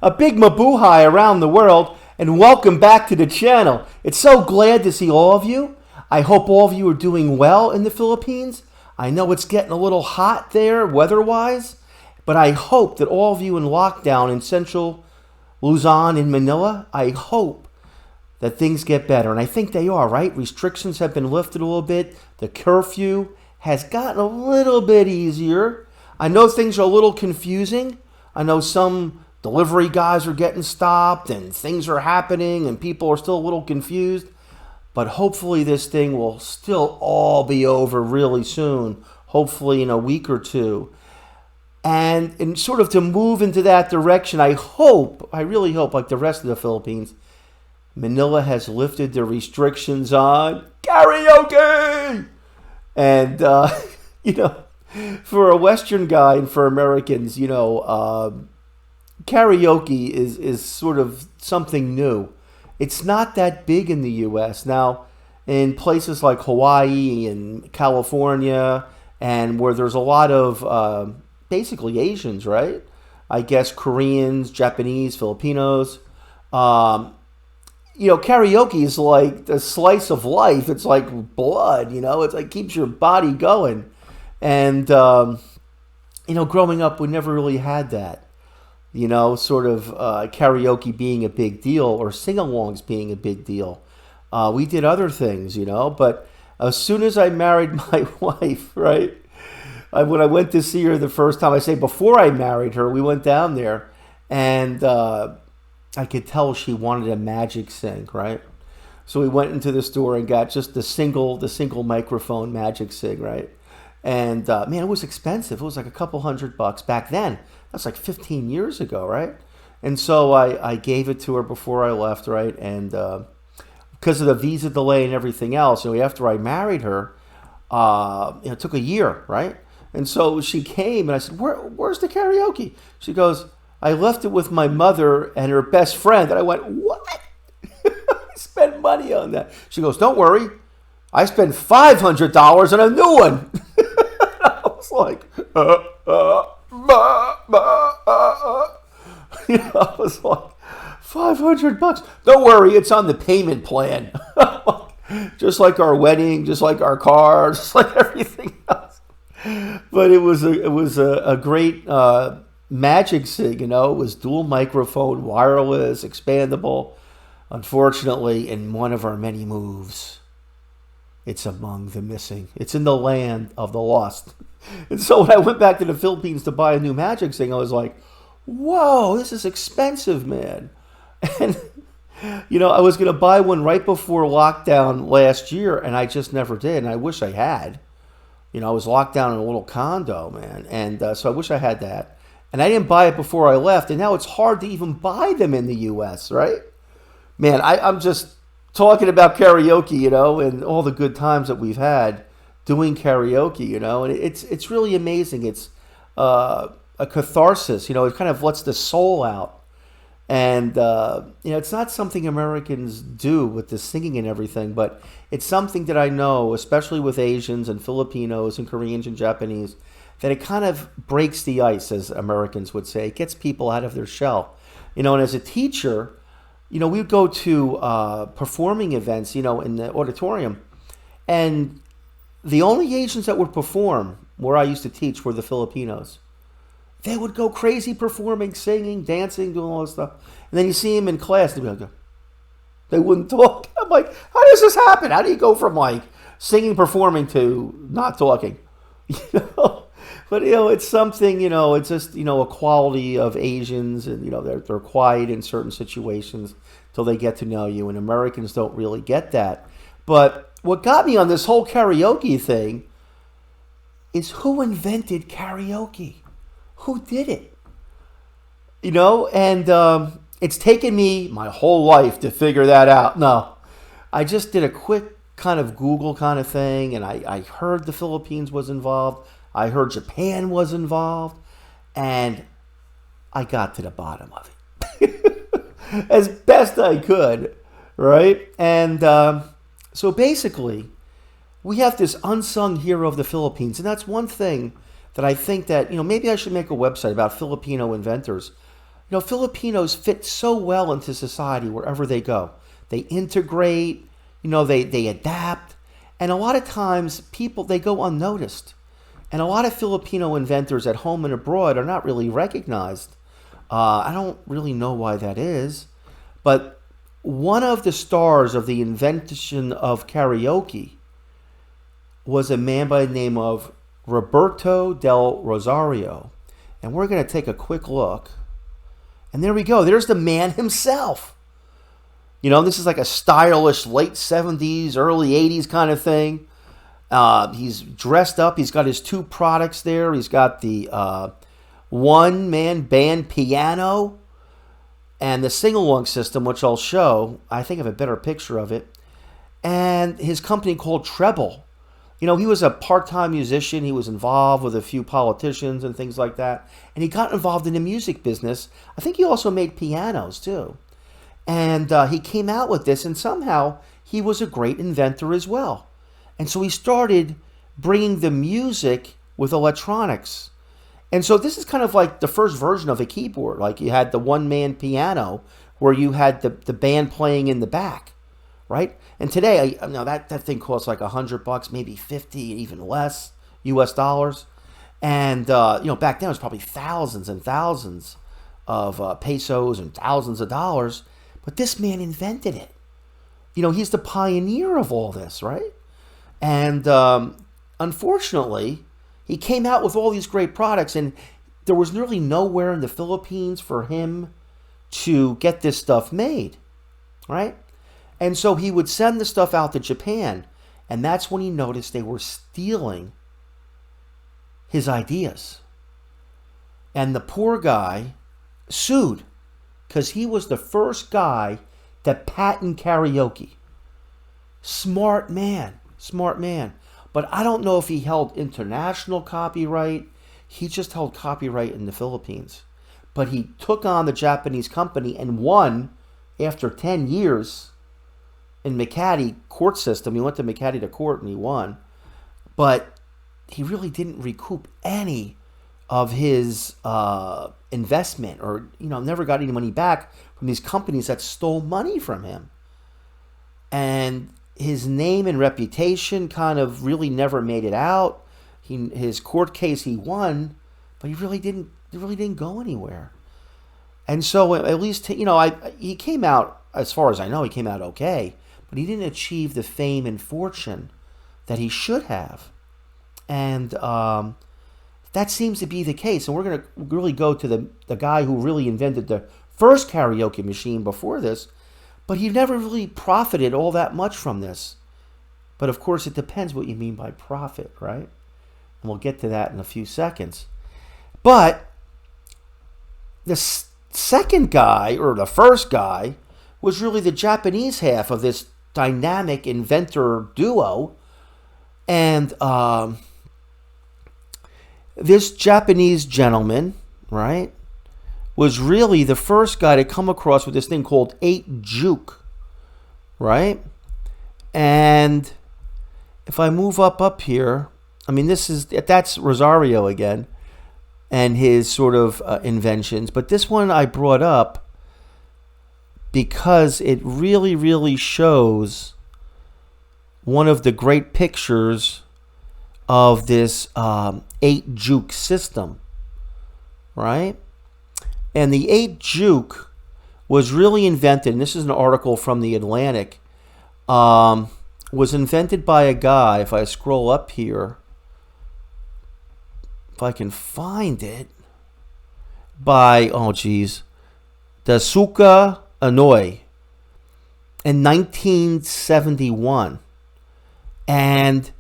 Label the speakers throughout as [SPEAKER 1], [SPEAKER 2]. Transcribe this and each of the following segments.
[SPEAKER 1] A big mabuhay around the world, and welcome back to the channel. It's so glad to see all of you. I hope all of you are doing well in the Philippines. I know it's getting a little hot there weather-wise, but I hope that all of you in lockdown in central Luzon in Manila, I hope that things get better. And I think they are, right? Restrictions have been lifted a little bit. The curfew has gotten a little bit easier. I know things are a little confusing. I know some delivery guys are getting stopped and things are happening and people are still a little confused. But hopefully this thing will still all be over really soon. Hopefully in a week or two. And sort of to move into that direction, I really hope, like the rest of the Philippines, Manila has lifted the restrictions on karaoke. And, for a Western guy and for Americans, karaoke is sort of something new. It's not that big in the U.S. Now, in places like Hawaii and California, and where there's a lot of basically Asians, right? I guess Koreans, Japanese, Filipinos. Karaoke is like a slice of life. It's like blood, It's like keeps your body going. And, growing up, we never really had that. Karaoke being a big deal or sing-alongs being a big deal. We did other things, but as soon as I married my wife, right, when I went to see her the first time, I say before I married her, we went down there, and I could tell she wanted a magic sing, right? So we went into the store and got just the single microphone magic sing, right? And it was expensive. It was like a couple $100 back then. That's like 15 years ago, right? And so I gave it to her before I left, right? And because of the visa delay and everything else, after I married her, it took a year, right? And so she came, and I said, where's the karaoke? She goes, I left it with my mother and her best friend. And I went, what? I spent money on that. She goes, don't worry. I spent $500 on a new one. I was like, I was like, $500. Don't worry, it's on the payment plan. Just like our wedding, just like our car, just like everything else. But it was a great magic sing. It was dual microphone, wireless, expandable. Unfortunately, in one of our many moves, it's among the missing. It's in the land of the lost. And so when I went back to the Philippines to buy a new magic sing, I was like, whoa, this is expensive, man. And, I was going to buy one right before lockdown last year, and I just never did. And I wish I had. I was locked down in a little condo, man. And so I wish I had that. And I didn't buy it before I left. And now it's hard to even buy them in the U.S., right? Man, I'm just talking about karaoke, and all the good times that we've had doing karaoke, and it's really amazing. It's a catharsis, it kind of lets the soul out. And, it's not something Americans do with the singing and everything, but it's something that I know, especially with Asians and Filipinos and Koreans and Japanese, that it kind of breaks the ice, as Americans would say. It gets people out of their shell. And as a teacher, we would go to performing events, in the auditorium, and the only Asians that would perform where I used to teach were the Filipinos. They would go crazy performing, singing, dancing, doing all this stuff. And then you see them in class, they wouldn't talk. I'm like, how does this happen? How do you go from like singing, performing to not talking? But it's something, it's just, a quality of Asians, and they're quiet in certain situations till they get to know you, and Americans don't really get that. But what got me on this whole karaoke thing is who invented karaoke? Who did it? And it's taken me my whole life to figure that out. No, I just did a quick kind of Google kind of thing, and I heard the Philippines was involved. I heard Japan was involved, and I got to the bottom of it as best I could, right? And so basically, we have this unsung hero of the Philippines, and that's one thing that I think that, maybe I should make a website about Filipino inventors. Filipinos fit so well into society wherever they go. They integrate, they adapt. And a lot of times people, they go unnoticed. And a lot of Filipino inventors at home and abroad are not really recognized. I don't really know why that is. But one of the stars of the invention of karaoke was a man by the name of Roberto del Rosario. And we're going to take a quick look. And there we go. There's the man himself. This is like a stylish late 70s, early 80s kind of thing. He's dressed up. He's got his two products there. He's got the one-man band piano and the sing-along system, which I'll show. I think I have a better picture of it. And his company called Treble. He was a part-time musician. He was involved with a few politicians and things like that. And he got involved in the music business. I think he also made pianos, too. And he came out with this, and somehow he was a great inventor as well. And so he started bringing the music with electronics. And so this is kind of like the first version of a keyboard. Like you had the one-man piano where you had the band playing in the back, right? And today, that thing costs like $100, maybe 50, even less US dollars. And, back then it was probably thousands and thousands of pesos and thousands of dollars. But this man invented it. He's the pioneer of all this, right? And unfortunately, he came out with all these great products, and there was nearly nowhere in the Philippines for him to get this stuff made, right? And so he would send the stuff out to Japan, and that's when he noticed they were stealing his ideas. And the poor guy sued because he was the first guy that patented karaoke. Smart man. But I don't know if he held international copyright. He just held copyright in the Philippines. But he took on the Japanese company and won after 10 years in Makati court system. He went to Makati to court and he won. But he really didn't recoup any of his investment, or never got any money back from these companies that stole money from him. And his name and reputation kind of really never made it out. His court case he won, but he really didn't go anywhere. And so at least he came out, as far as I know, he came out okay, but he didn't achieve the fame and fortune that he should have. And that seems to be the case. And we're going to really go to the guy who really invented the first karaoke machine before this, but he never really profited all that much from this. But of course, it depends what you mean by profit, right? And we'll get to that in a few seconds. But the second guy, or the first guy, was really the Japanese half of this dynamic inventor duo. And this Japanese gentleman, right, was really the first guy to come across with this thing called 8-juke, right? And if I move up here, that's Rosario again and his sort of inventions. But this one I brought up because it really, really shows one of the great pictures of this 8-juke system, right? And the 8-juke was really invented, and this is an article from the Atlantic, was invented by a guy, if I scroll up here, if I can find it, by, Dasuka Anoy in 1971. And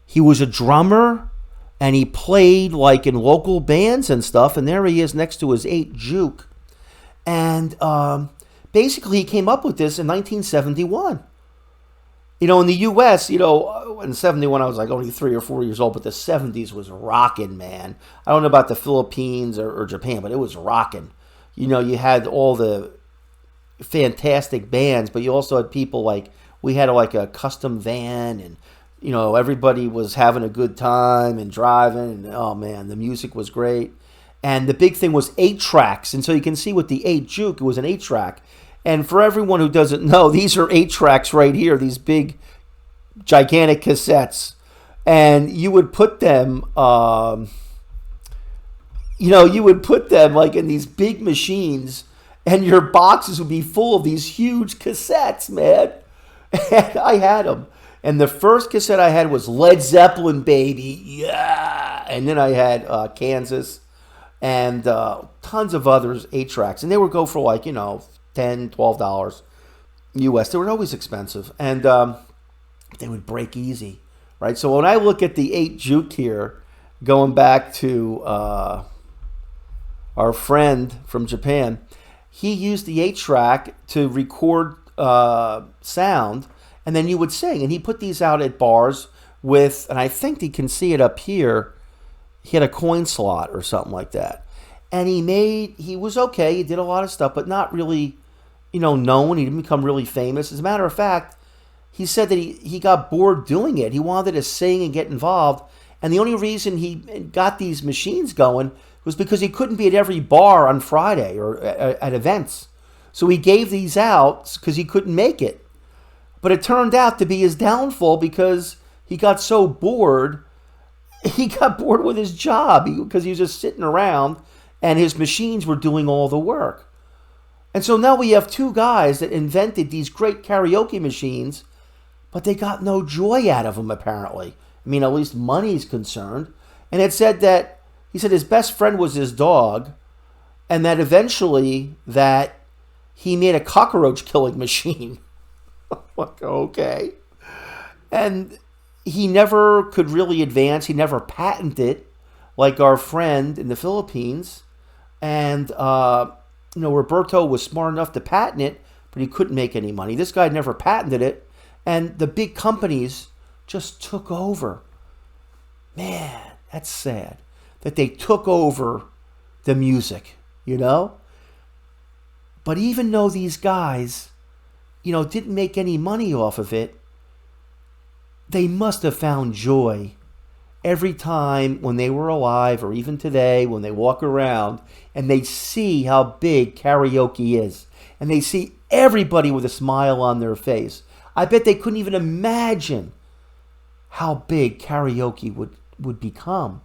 [SPEAKER 1] he was a drummer, and he played like in local bands and stuff. And there he is next to his 8-juke. And basically he came up with this in 1971. In the U.S., in 71 I was like only 3 or 4 years old, but the 70s was rocking, man. I don't know about the Philippines or Japan, but it was rocking. You had all the fantastic bands, but you also had people like, we had like a custom van, and everybody was having a good time and driving, and oh man, the music was great. And the big thing was 8 tracks. And so you can see with the 8 juke, it was an 8 track. And for everyone who doesn't know, these are 8 tracks right here, these big, gigantic cassettes. And you would put them, you would put them like in these big machines, and your boxes would be full of these huge cassettes, man. And I had them. And the first cassette I had was Led Zeppelin, baby. Yeah. And then I had Kansas and tons of others, 8 tracks. And they would go for like, $10, $12 US. They were always expensive. And they would break easy, right? So when I look at the 8 juke here, going back to our friend from Japan, he used the 8 track to record sound, and then you would sing. And he put these out at bars with, and I think you can see it up here, he had a coin slot or something like that. And he was okay, he did a lot of stuff, but not really, known. He didn't become really famous. As a matter of fact, he said that he got bored doing it. He wanted to sing and get involved. And the only reason he got these machines going was because he couldn't be at every bar on Friday or at events. So he gave these out because he couldn't make it. But it turned out to be his downfall because he got so bored. He got bored with his job because he was just sitting around and his machines were doing all the work. And so now we have 2 guys that invented these great karaoke machines, but they got no joy out of them, apparently. I mean, at least money's concerned. And he said his best friend was his dog, and that eventually that he made a cockroach killing machine. Like, okay. And he never could really advance. He never patented it like our friend in the Philippines. And, Roberto was smart enough to patent it, but he couldn't make any money. This guy never patented it. And the big companies just took over. Man, that's sad that they took over the music, But even though these guys, didn't make any money off of it, they must have found joy every time when they were alive, or even today when they walk around and they see how big karaoke is. And they see everybody with a smile on their face. I bet they couldn't even imagine how big karaoke would become.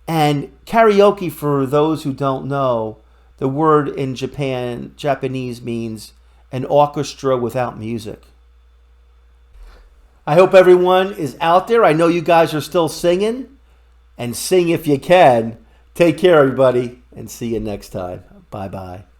[SPEAKER 1] And karaoke, for those who don't know, the word in Japanese means an orchestra without music. I hope everyone is out there. I know you guys are still singing, and sing if you can. Take care, everybody, and see you next time. Bye-bye.